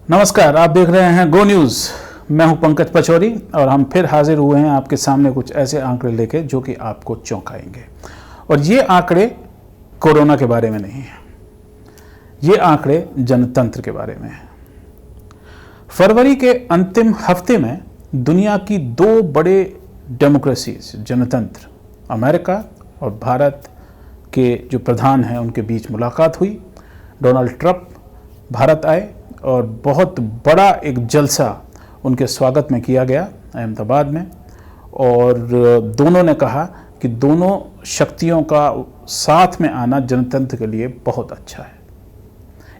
नमस्कार, आप देख रहे हैं गो न्यूज़। मैं हूं पंकज पचौरी और हम फिर हाजिर हुए हैं आपके सामने कुछ ऐसे आंकड़े लेके जो कि आपको चौंकाएंगे। और ये आंकड़े कोरोना के बारे में नहीं है, ये आंकड़े जनतंत्र के बारे में है। फरवरी के अंतिम हफ्ते में दुनिया की दो बड़े डेमोक्रेसीज जनतंत्र अमेरिका और भारत के जो प्रधान हैं उनके बीच मुलाकात हुई। डोनाल्ड ट्रंप भारत आए और बहुत बड़ा एक जलसा उनके स्वागत में किया गया अहमदाबाद में, और दोनों ने कहा कि दोनों शक्तियों का साथ में आना जनतंत्र के लिए बहुत अच्छा है।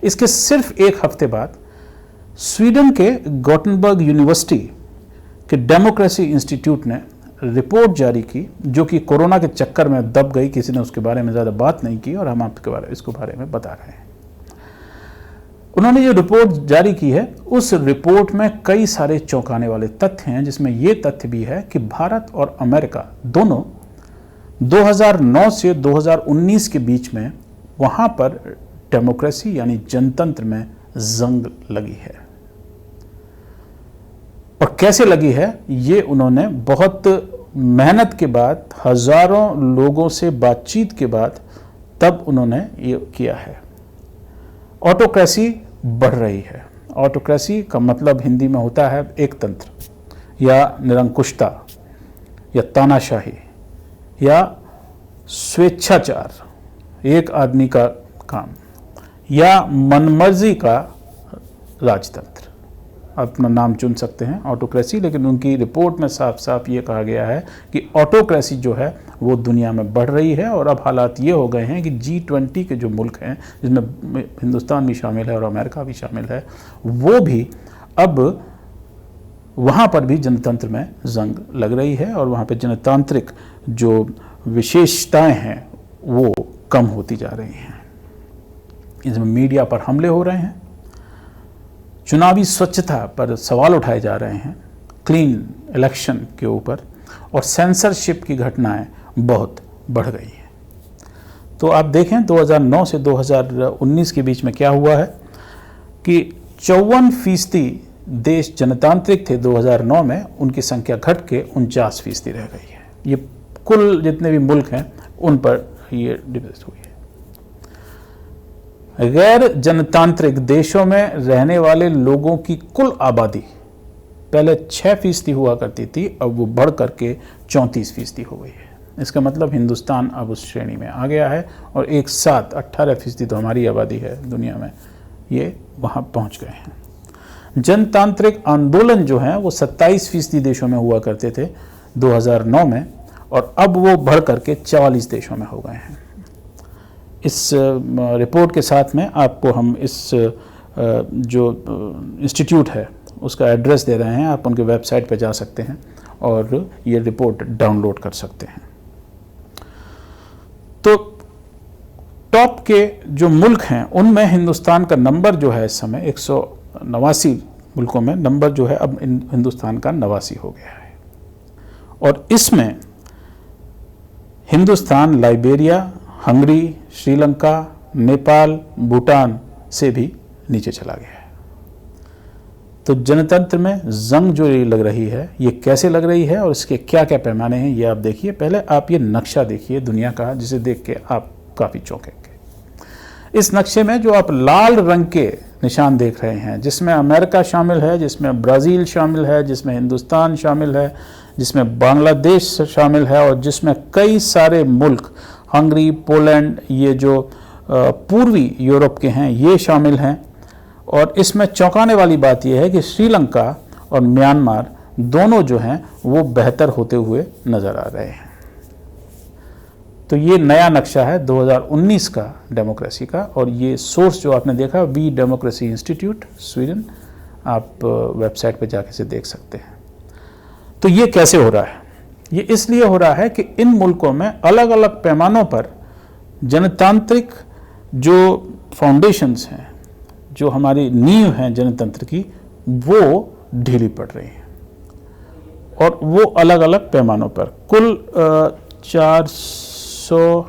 इसके सिर्फ एक हफ्ते बाद स्वीडन के गोटेनबर्ग यूनिवर्सिटी के डेमोक्रेसी इंस्टीट्यूट ने रिपोर्ट जारी की, जो कि कोरोना के चक्कर में दब गई, किसी ने उसके बारे में ज़्यादा बात नहीं की और हम आपके इसके बारे में बता रहे हैं। उन्होंने जो रिपोर्ट जारी की है उस रिपोर्ट में कई सारे चौंकाने वाले तथ्य हैं, जिसमें ये तथ्य भी है कि भारत और अमेरिका दोनों 2009 से 2019 के बीच में वहाँ पर डेमोक्रेसी यानी जनतंत्र में जंग लगी है। और कैसे लगी है ये उन्होंने बहुत मेहनत के बाद, हजारों लोगों से बातचीत के बाद तब उन्होंने ये किया है। ऑटोक्रेसी बढ़ रही है। ऑटोक्रेसी का मतलब हिंदी में होता है एक तंत्र या निरंकुशता या तानाशाही या स्वेच्छाचार, एक आदमी का काम या मनमर्जी का राजतंत्र। अपना नाम चुन सकते हैं ऑटोक्रेसी, लेकिन उनकी रिपोर्ट में साफ साफ ये कहा गया है कि ऑटोक्रेसी जो है वो दुनिया में बढ़ रही है। और अब हालात ये हो गए हैं कि G20 के जो मुल्क हैं, जिसमें हिंदुस्तान भी शामिल है और अमेरिका भी शामिल है, वो भी अब वहाँ पर भी जनतंत्र में जंग लग रही है और वहाँ पर जनतांत्रिक जो विशेषताएं हैं वो कम होती जा रही हैं। इसमें मीडिया पर हमले हो रहे हैं, चुनावी स्वच्छता पर सवाल उठाए जा रहे हैं, क्लीन इलेक्शन के ऊपर, और सेंसरशिप की घटनाएं बहुत बढ़ गई हैं। तो आप देखें 2009 से 2019 के बीच में क्या हुआ है कि 54% देश जनतांत्रिक थे 2009 में, उनकी संख्या घट के 49% रह गई है। ये कुल जितने भी मुल्क हैं उन पर ये डिबेट हुई है। गैर जनतांत्रिक देशों में रहने वाले लोगों की कुल आबादी पहले 6% हुआ करती थी, अब वो बढ़ करके 34% हो गई है। इसका मतलब हिंदुस्तान अब उस श्रेणी में आ गया है और एक साथ 18% तो हमारी आबादी है दुनिया में, ये वहाँ पहुँच गए हैं। जनतांत्रिक आंदोलन जो हैं वो 27% देशों में हुआ करते थे 2009 में, और अब वो बढ़ करके 44 देशों में हो गए हैं। इस रिपोर्ट के साथ में आपको हम इस जो इंस्टीट्यूट है उसका एड्रेस दे रहे हैं, आप उनके वेबसाइट पर जा सकते हैं और ये रिपोर्ट डाउनलोड कर सकते हैं। तो टॉप के जो मुल्क हैं उनमें हिंदुस्तान का नंबर जो है इस समय 189 मुल्कों में नंबर जो है अब हिंदुस्तान का 89 हो गया है। और इसमें हिंदुस्तान लाइबेरिया, हंगरी, श्रीलंका, नेपाल, भूटान से भी नीचे चला गया है। तो जनतंत्र में जंग जो ये लग रही है, ये कैसे लग रही है और इसके क्या क्या पैमाने हैं ये आप देखिए। पहले आप ये नक्शा देखिए दुनिया का, जिसे देख के आप काफ़ी चौंकेंगे। इस नक्शे में जो आप लाल रंग के निशान देख रहे हैं, जिसमें अमेरिका शामिल है, जिसमें ब्राज़ील शामिल है, जिसमें हिंदुस्तान शामिल है, जिसमें बांग्लादेश शामिल है और जिसमें कई सारे मुल्क हंगरी, पोलैंड, ये जो पूर्वी यूरोप के हैं ये शामिल हैं। और इसमें चौंकाने वाली बात यह है कि श्रीलंका और म्यांमार दोनों जो हैं वो बेहतर होते हुए नज़र आ रहे हैं। तो ये नया नक्शा है 2019 का डेमोक्रेसी का, और ये सोर्स जो आपने देखा वी डेमोक्रेसी इंस्टीट्यूट स्वीडन, आप वेबसाइट पे जाके से देख सकते हैं। तो ये कैसे हो रहा है? ये इसलिए हो रहा है कि इन मुल्कों में अलग अलग पैमानों पर जनतांत्रिक जो फाउंडेशंस हैं, जो हमारी नींव हैं जनतंत्र की, वो ढीली पड़ रही हैं। और वो अलग अलग पैमानों पर कुल 400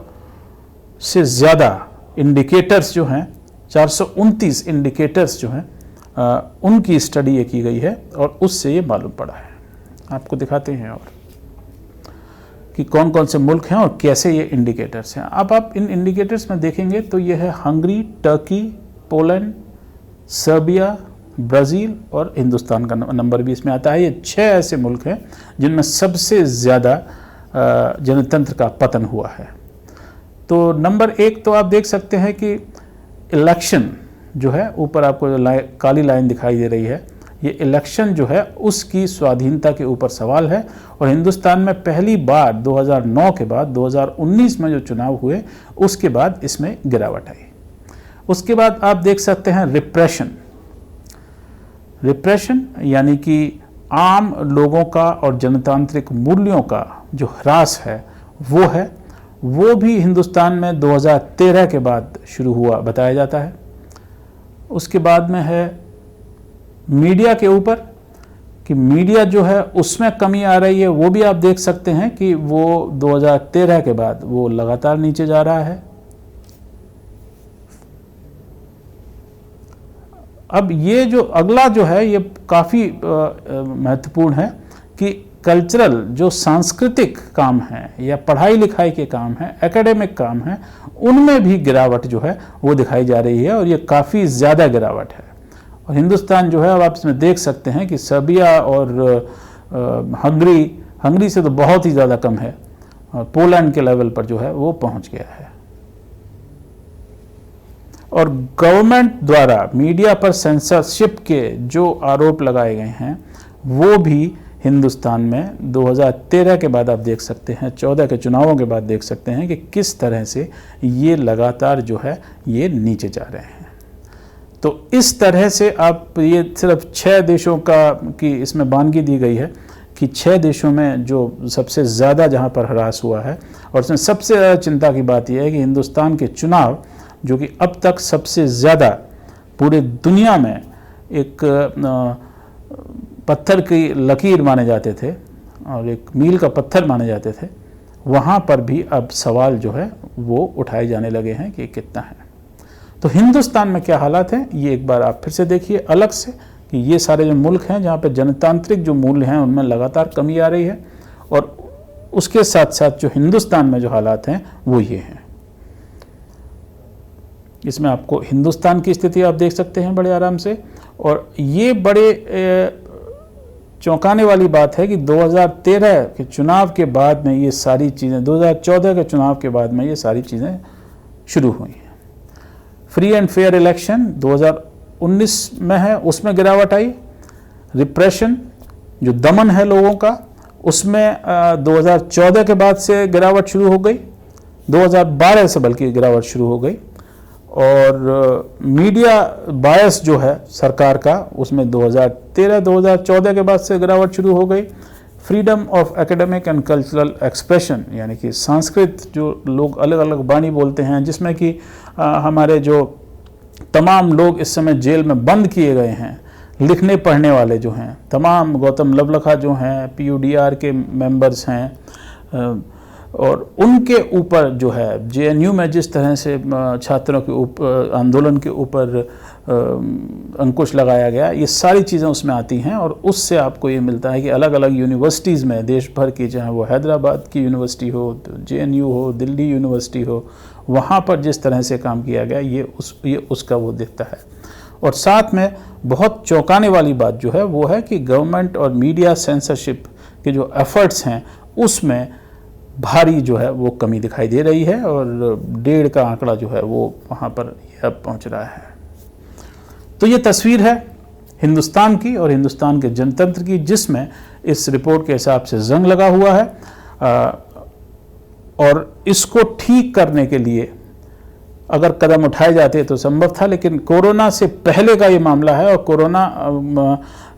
से ज़्यादा इंडिकेटर्स जो हैं, 429 इंडिकेटर्स जो हैं उनकी स्टडी ये की गई है और उससे ये मालूम पड़ा है। आपको दिखाते हैं और कि कौन कौन से मुल्क हैं और कैसे ये इंडिकेटर्स हैं। अब आप इन इंडिकेटर्स में देखेंगे तो ये है Hungary, Turkey, Poland, Serbia, Brazil और हिंदुस्तान का नंबर भी इसमें आता है। ये 6 ऐसे मुल्क हैं जिनमें सबसे ज़्यादा जनतंत्र का पतन हुआ है। तो नंबर 1 तो आप देख सकते हैं कि इलेक्शन जो है, ऊपर आपको जो काली लाइन दिखाई दे रही है, ये इलेक्शन जो है उसकी स्वाधीनता के ऊपर सवाल है। और हिंदुस्तान में पहली बार 2009 के बाद 2019 में जो चुनाव हुए उसके बाद इसमें गिरावट आई। उसके बाद आप देख सकते हैं रिप्रेशन यानी कि आम लोगों का और जनतांत्रिक मूल्यों का जो ह्रास है वो भी हिंदुस्तान में 2013 के बाद शुरू हुआ बताया जाता है। उसके बाद में है मीडिया के ऊपर कि मीडिया जो है उसमें कमी आ रही है। वो भी आप देख सकते हैं कि वो 2013 के बाद वो लगातार नीचे जा रहा है। अब ये जो अगला जो है ये काफ़ी महत्वपूर्ण है कि कल्चरल जो सांस्कृतिक काम है या पढ़ाई लिखाई के काम है, एकेडमिक काम है, उनमें भी गिरावट जो है वो दिखाई जा रही है और ये काफ़ी ज़्यादा गिरावट है। और हिंदुस्तान जो है अब आप इसमें देख सकते हैं कि सर्बिया और हंगरी से तो बहुत ही ज़्यादा कम है और पोलैंड के लेवल पर जो है वो पहुंच गया है। और गवर्नमेंट द्वारा मीडिया पर सेंसरशिप के जो आरोप लगाए गए हैं वो भी हिंदुस्तान में 2013 के बाद आप देख सकते हैं, 14 के चुनावों के बाद देख सकते हैं कि किस तरह से ये लगातार जो है ये नीचे जा रहे हैं। तो इस तरह से आप ये सिर्फ 6 देशों की इसमें बानगी दी गई है कि 6 देशों में जो सबसे ज़्यादा जहाँ पर ह्रास हुआ है। और इसमें सबसे ज़्यादा चिंता की बात यह है कि हिंदुस्तान के चुनाव जो कि अब तक सबसे ज़्यादा पूरे दुनिया में एक पत्थर की लकीर माने जाते थे और एक मील का पत्थर माने जाते थे, वहाँ पर भी अब सवाल जो है वो उठाए जाने लगे हैं कि कितना है। तो हिंदुस्तान में क्या हालात हैं ये एक बार आप फिर से देखिए अलग से कि ये सारे जो मुल्क हैं जहाँ पे जनतांत्रिक जो मूल्य हैं उनमें लगातार कमी आ रही है और उसके साथ साथ जो हिंदुस्तान में जो हालात हैं वो ये हैं। इसमें आपको हिंदुस्तान की स्थिति आप देख सकते हैं बड़े आराम से। और ये बड़े चौंकाने वाली बात है कि 2013 के चुनाव के बाद में ये सारी चीज़ें, 2014 के चुनाव के बाद में ये सारी चीज़ें शुरू हुई हैं। फ्री एंड फेयर इलेक्शन 2019 में है, उसमें गिरावट आई। रिप्रेशन जो दमन है लोगों का उसमें 2014 के बाद से गिरावट शुरू हो गई, 2012 से बल्कि गिरावट शुरू हो गई। और मीडिया बायस जो है सरकार का उसमें 2013-2014 के बाद से गिरावट शुरू हो गई। Freedom of academic and cultural expression यानी कि संस्कृत जो लोग अलग अलग वाणी बोलते हैं, जिसमें कि हमारे जो तमाम लोग इस समय जेल में बंद किए गए हैं, लिखने पढ़ने वाले जो हैं तमाम, गौतम लवलखा जो हैं, PUDR के मेंबर्स हैं, और उनके ऊपर जो है JNU में जिस तरह से छात्रों के ऊपर आंदोलन के ऊपर अंकुश लगाया गया, ये सारी चीज़ें उसमें आती हैं। और उससे आपको ये मिलता है कि अलग अलग यूनिवर्सिटीज़ में देश भर की, चाहे वो हैदराबाद की यूनिवर्सिटी हो, JNU हो, दिल्ली यूनिवर्सिटी हो, वहाँ पर जिस तरह से काम किया गया ये उसका वो दिखता है। और साथ में बहुत चौंकाने वाली बात जो है वो है कि गवर्नमेंट और मीडिया सेंसरशिप के जो एफर्ट्स हैं उसमें भारी जो है वो कमी दिखाई दे रही है और 1.5 का आंकड़ा जो है वो वहाँ पर अब पहुँच रहा है। तो ये तस्वीर है हिंदुस्तान की और हिंदुस्तान के जनतंत्र की, जिसमें इस रिपोर्ट के हिसाब से जंग लगा हुआ है। और इसको ठीक करने के लिए अगर कदम उठाए जाते तो संभव था, लेकिन कोरोना से पहले का ये मामला है और कोरोना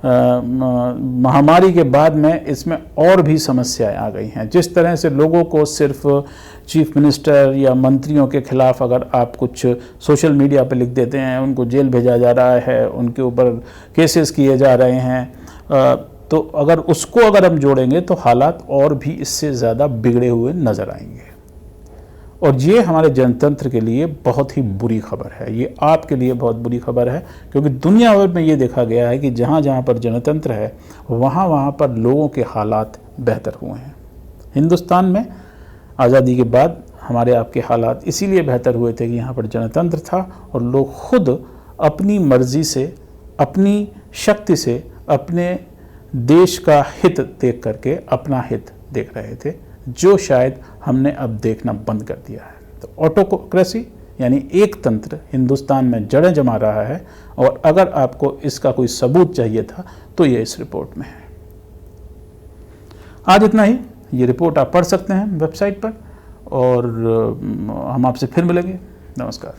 महामारी के बाद में इसमें और भी समस्याएं आ गई हैं। जिस तरह से लोगों को सिर्फ चीफ मिनिस्टर या मंत्रियों के खिलाफ अगर आप कुछ सोशल मीडिया पर लिख देते हैं, उनको जेल भेजा जा रहा है, उनके ऊपर केसेस किए जा रहे हैं, तो अगर हम जोड़ेंगे तो हालात और भी इससे ज़्यादा बिगड़े हुए नज़र आएंगे। और ये हमारे जनतंत्र के लिए बहुत ही बुरी खबर है, ये आपके लिए बहुत बुरी खबर है, क्योंकि दुनिया भर में ये देखा गया है कि जहाँ जहाँ पर जनतंत्र है वहाँ वहाँ पर लोगों के हालात बेहतर हुए हैं। हिंदुस्तान में आज़ादी के बाद हमारे आपके हालात इसीलिए बेहतर हुए थे कि यहाँ पर जनतंत्र था और लोग खुद अपनी मर्जी से, अपनी शक्ति से अपने देश का हित देख करके अपना हित देख रहे थे, जो शायद हमने अब देखना बंद कर दिया है। तो ऑटोक्रेसी यानी एक तंत्र हिंदुस्तान में जड़ें जमा रहा है, और अगर आपको इसका कोई सबूत चाहिए था तो ये इस रिपोर्ट में है। आज इतना ही। ये रिपोर्ट आप पढ़ सकते हैं वेबसाइट पर, और हम आपसे फिर मिलेंगे। नमस्कार।